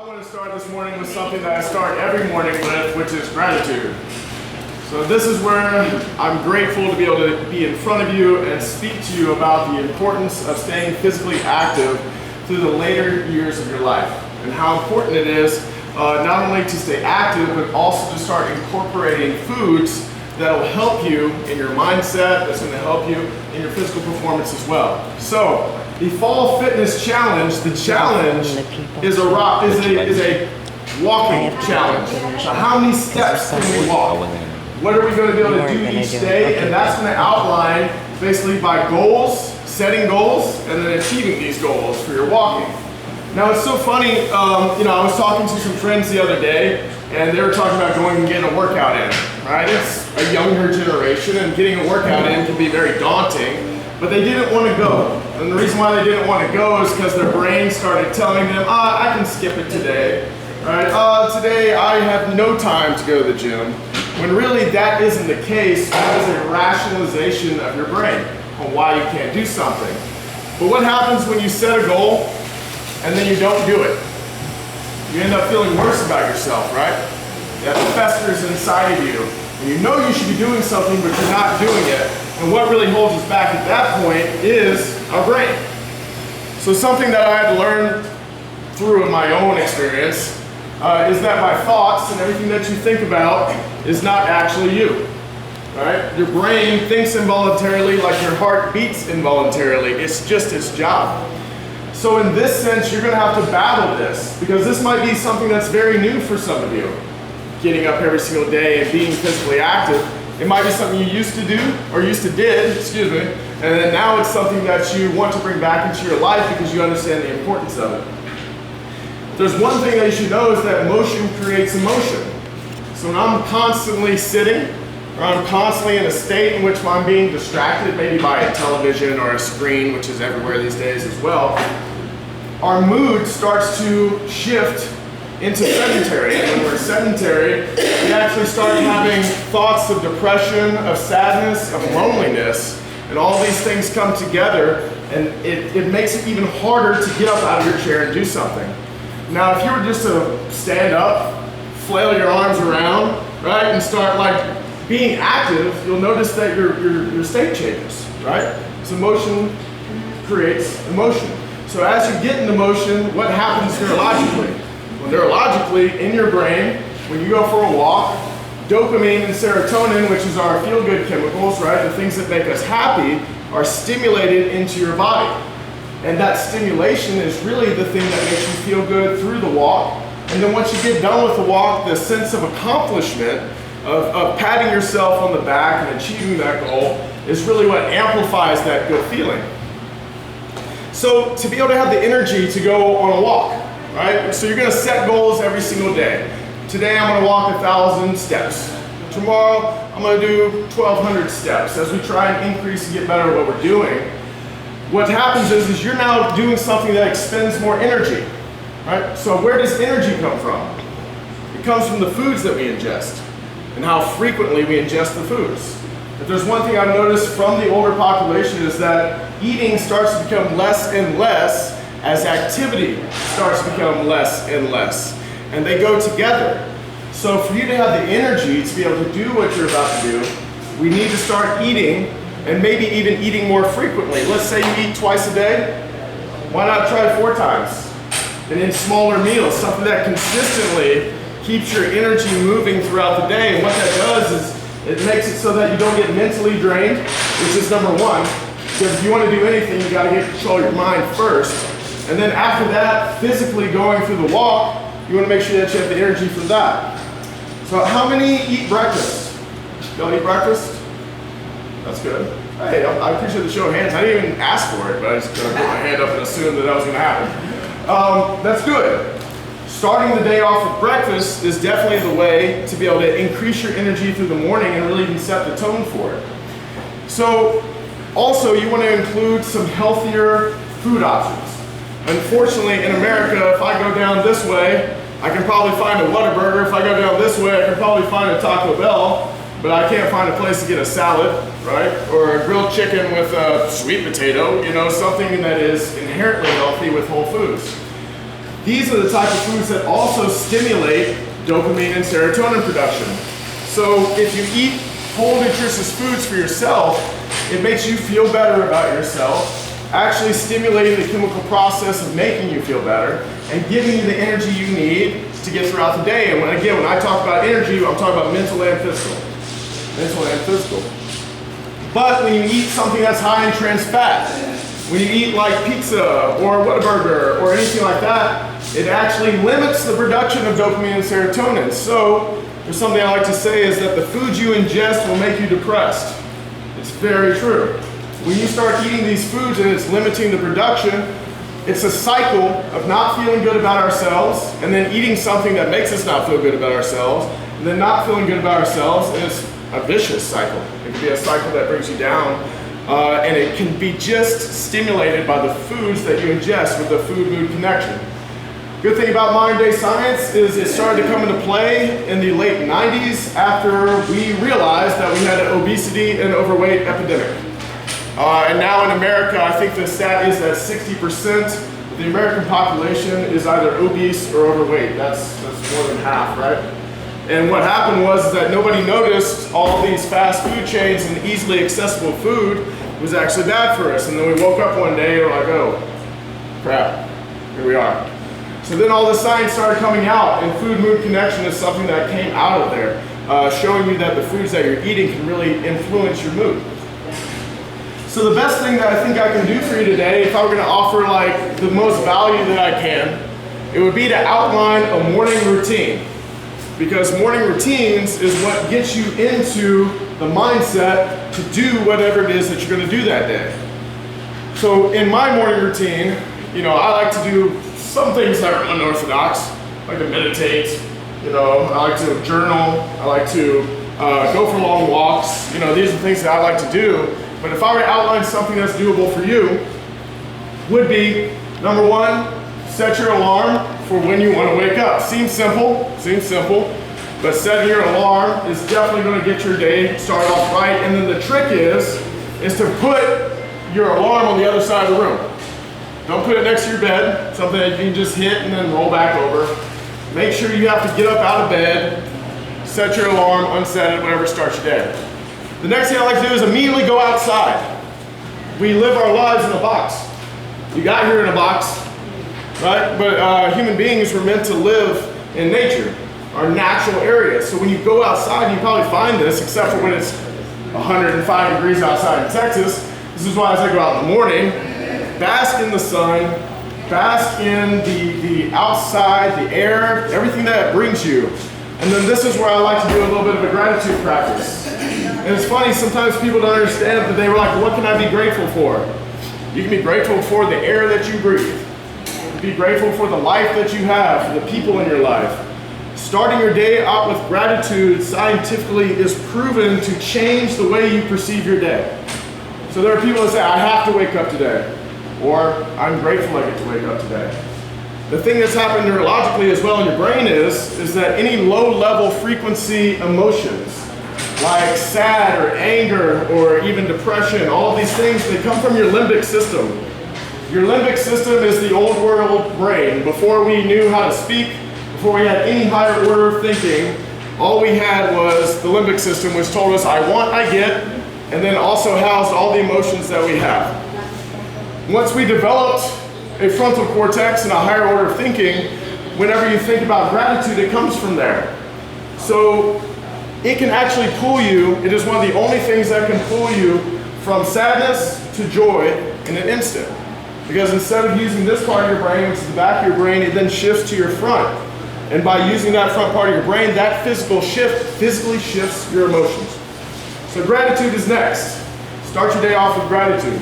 want to start this morning with something that I start every morning with, which is gratitude. So this is where I'm grateful to be able to be in front of you and speak to you about the importance of staying physically active through the later years of your life, and how important it is not only to stay active, but also to start incorporating foods that will help you in your mindset, that's going to help you in your physical performance as well. So the Fall Fitness Challenge, the challenge is a walking challenge. So how many steps can we walk? What are we going to be able to do each day? And that's going to outline basically by goals, setting goals, and then achieving these goals for your walking. Now it's so funny, I was talking to some friends the other day, and they were talking about going and getting a workout in, right? It's a younger generation, and getting a workout in can be very daunting. But they didn't want to go. And the reason why they didn't want to go is because their brain started telling them, I can skip it today. Right? Today I have no time to go to the gym. When really that isn't the case. That is a rationalization of your brain on why you can't do something. But what happens when you set a goal and then you don't do it? You end up feeling worse about yourself, right? That festers inside of you. And you know you should be doing something, but you're not doing it. And what really holds us back at that point is our brain. So something that I had to learn through in my own experience is that my thoughts and everything that you think about is not actually you. Right? Your brain thinks involuntarily like your heart beats involuntarily. It's just its job. So in this sense, you're going to have to battle this, because this might be something that's very new for some of you. Getting up every single day and being physically active. It might be something you used to do, or did, and then now it's something that you want to bring back into your life because you understand the importance of it. There's one thing that you should know is that motion creates emotion. So when I'm constantly sitting, or I'm constantly in a state in which I'm being distracted, maybe by a television or a screen, which is everywhere these days as well, our mood starts to shift into sedentary. And when we're sedentary, we actually start having thoughts of depression, of sadness, of loneliness, and all these things come together, and it makes it even harder to get up out of your chair and do something. Now, if you were just to stand up, flail your arms around, right, and start like being active, you'll notice that your state changes, right? So motion creates emotion. So as you get into motion, what happens neurologically? Well, neurologically, in your brain, when you go for a walk, dopamine and serotonin, which is our feel-good chemicals, right, the things that make us happy, are stimulated into your body. And that stimulation is really the thing that makes you feel good through the walk. And then once you get done with the walk, the sense of accomplishment, of patting yourself on the back and achieving that goal, is really what amplifies that good feeling. So to be able to have the energy to go on a walk, right? So you're going to set goals every single day. Today I'm going to walk 1,000 steps. Tomorrow I'm going to do 1,200 steps as we try and increase and get better at what we're doing. What happens is you're now doing something that expends more energy, right? So where does energy come from? It comes from the foods that we ingest and how frequently we ingest the foods. If there's one thing I've noticed from the older population is that eating starts to become less and less as activity starts to become less and less. And they go together. So for you to have the energy to be able to do what you're about to do, we need to start eating, and maybe even eating more frequently. Let's say you eat twice a day. Why not try 4 times? And in smaller meals, something that consistently keeps your energy moving throughout the day. And what that does is it makes it so that you don't get mentally drained, which is number one. Because if you want to do anything, you got to get control of your mind first. And then after that, physically going through the walk, you want to make sure that you have the energy for that. So how many eat breakfast? Y'all eat breakfast? That's good. Hey, I appreciate the show of hands. I didn't even ask for it, but I just put my hand up and assumed that was going to happen. That's good. Starting the day off with breakfast is definitely the way to be able to increase your energy through the morning and really even set the tone for it. So also you want to include some healthier food options. Unfortunately, in America, if I go down this way, I can probably find a Whataburger. If I go down this way, I can probably find a Taco Bell, but I can't find a place to get a salad, right? Or a grilled chicken with a sweet potato, something that is inherently healthy with whole foods. These are the type of foods that also stimulate dopamine and serotonin production. So if you eat whole nutritious foods for yourself, it makes you feel better about yourself, actually stimulating the chemical process of making you feel better and giving you the energy you need to get throughout the day. And when I talk about energy, I'm talking about mental and physical. Mental and physical. But when you eat something that's high in trans fat, when you eat like pizza or Whataburger or anything like that, it actually limits the production of dopamine and serotonin. So there's something I like to say is that the foods you ingest will make you depressed. It's very true. When you start eating these foods and it's limiting the production, it's a cycle of not feeling good about ourselves and then eating something that makes us not feel good about ourselves and then not feeling good about ourselves, and it's a vicious cycle. It can be a cycle that brings you down, and it can be just stimulated by the foods that you ingest with the food-mood connection. Good thing about modern day science is it started to come into play in the late 90s after we realized that we had an obesity and overweight epidemic. And now in America, I think the stat is that 60% of the American population is either obese or overweight. That's more than half, right? And what happened was that nobody noticed all these fast food chains and easily accessible food was actually bad for us. And then we woke up one day and we're like, oh, crap, here we are. So then all the science started coming out, and food-mood connection is something that came out of there, showing you that the foods that you're eating can really influence your mood. So the best thing that I think I can do for you today, if I were going to offer like the most value that I can, it would be to outline a morning routine. Because morning routines is what gets you into the mindset to do whatever it is that you're going to do that day. So in my morning routine, I like to do some things that are unorthodox. I like to meditate, I like to journal, I like to go for long walks. These are things that I like to do. But if I were to outline something that's doable for you, would be, number one, set your alarm for when you want to wake up. Seems simple, but setting your alarm is definitely going to get your day started off right. And then the trick is to put your alarm on the other side of the room. Don't put it next to your bed, something that you can just hit and then roll back over. Make sure you have to get up out of bed, set your alarm, unset it, whatever starts your day. The next thing I like to do is immediately go outside. We live our lives in a box. You got here in a box, right? But human beings were meant to live in nature, our natural areas. So when you go outside, you probably find this, except for when it's 105 degrees outside in Texas. This is why as I go out in the morning, bask in the sun, bask in the outside, the air, everything that brings you. And then this is where I like to do a little bit of a gratitude practice. And it's funny, sometimes people don't understand that they were like, what can I be grateful for? You can be grateful for the air that you breathe. You can be grateful for the life that you have, for the people in your life. Starting your day out with gratitude scientifically is proven to change the way you perceive your day. So there are people that say, I have to wake up today, or I'm grateful I get to wake up today. The thing that's happened neurologically as well in your brain is that any low-level frequency emotions, like sad or anger or even depression, all of these things, they come from your limbic system. Your limbic system is the old world brain. Before we knew how to speak, before we had any higher order of thinking, all we had was the limbic system, which told us I want, I get, and then also housed all the emotions that we have. Once we developed a frontal cortex and a higher order of thinking, whenever you think about gratitude, it comes from there. So it can actually pull you, it is one of the only things that can pull you from sadness to joy in an instant. Because instead of using this part of your brain, which is the back of your brain, it then shifts to your front. And by using that front part of your brain, that physically shifts your emotions. So gratitude is next. Start your day off with gratitude.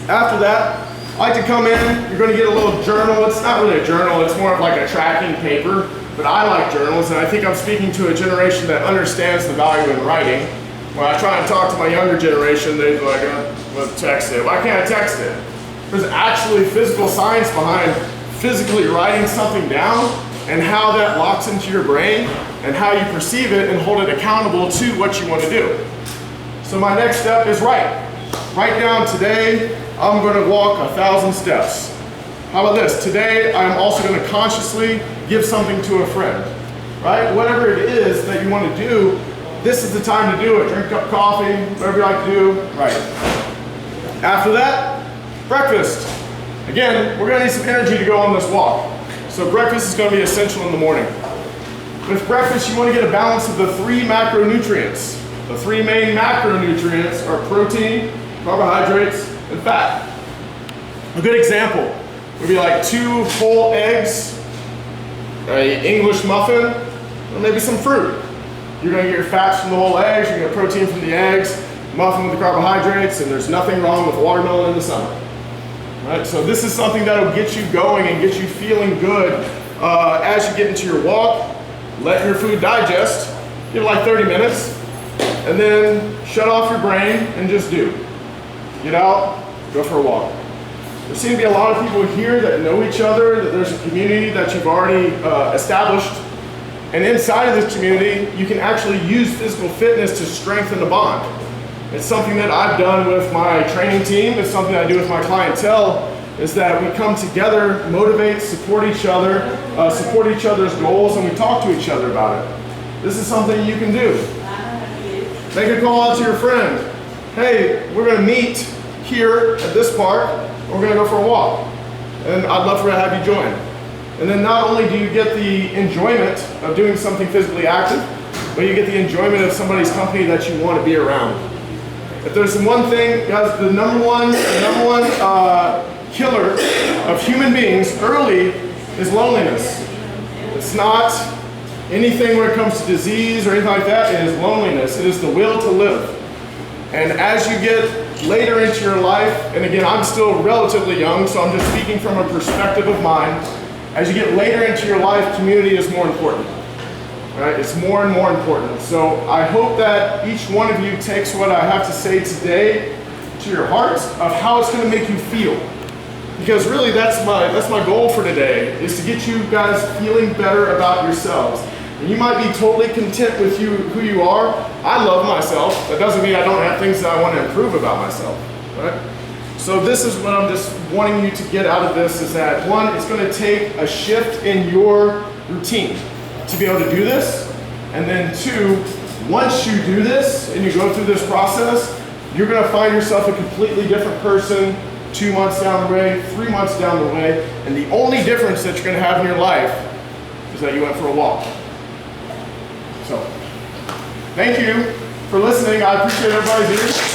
After that, I like to come in, you're going to get a little journal. It's not really a journal, it's more of like a tracking paper. But I like journals, and I think I'm speaking to a generation that understands the value in writing. When I try and talk to my younger generation, they're like, well, text it. Why can't I text it? There's actually physical science behind physically writing something down and how that locks into your brain and how you perceive it and hold it accountable to what you want to do. So my next step is write. Write down today, I'm going to walk 1,000 steps. How about this? Today, I'm also going to consciously give something to a friend, right? Whatever it is that you want to do, this is the time to do it. Drink a cup of coffee, whatever you like to do, right? After that, breakfast. Again, we're going to need some energy to go on this walk. So breakfast is going to be essential in the morning. With breakfast, you want to get a balance of the 3 macronutrients. The 3 main macronutrients are protein, carbohydrates, and fat. A good example would be like 2 whole eggs, an English muffin, or maybe some fruit. You're going to get your fats from the whole eggs, you're going to get protein from the eggs, muffin with the carbohydrates, and there's nothing wrong with watermelon in the summer. Right? So this is something that will get you going and get you feeling good as you get into your walk. Let your food digest, give it like 30 minutes, and then shut off your brain and just do. Get out, go for a walk. There seem to be a lot of people here that know each other, that there's a community that you've already established. And inside of this community, you can actually use physical fitness to strengthen the bond. It's something that I've done with my training team. It's something I do with my clientele, is that we come together, motivate, support each other's goals, and we talk to each other about it. This is something you can do. Make a call out to your friend. Hey, we're going to meet here at this park. We're going to go for a walk. And I'd love to have you join. And then not only do you get the enjoyment of doing something physically active, but you get the enjoyment of somebody's company that you want to be around. If there's one thing, guys, the number one killer of human beings early is loneliness. It's not anything when it comes to disease or anything like that. It is loneliness. It is the will to live. And as you get later into your life, and again, I'm still relatively young, so I'm just speaking from a perspective of mine. As you get later into your life, community is more important. Right? It's more and more important. So I hope that each one of you takes what I have to say today to your hearts of how it's going to make you feel. Because really that's my goal for today, is to get you guys feeling better about yourselves. And you might be totally content with who you are. I love myself. That doesn't mean I don't have things that I want to improve about myself. Right? So this is what I'm just wanting you to get out of this, is that 1, it's going to take a shift in your routine to be able to do this. And then 2, once you do this and you go through this process, you're going to find yourself a completely different person 2 months down the way, 3 months down the way, and the only difference that you're going to have in your life is that you went for a walk. So, thank you for listening. I appreciate everybody here.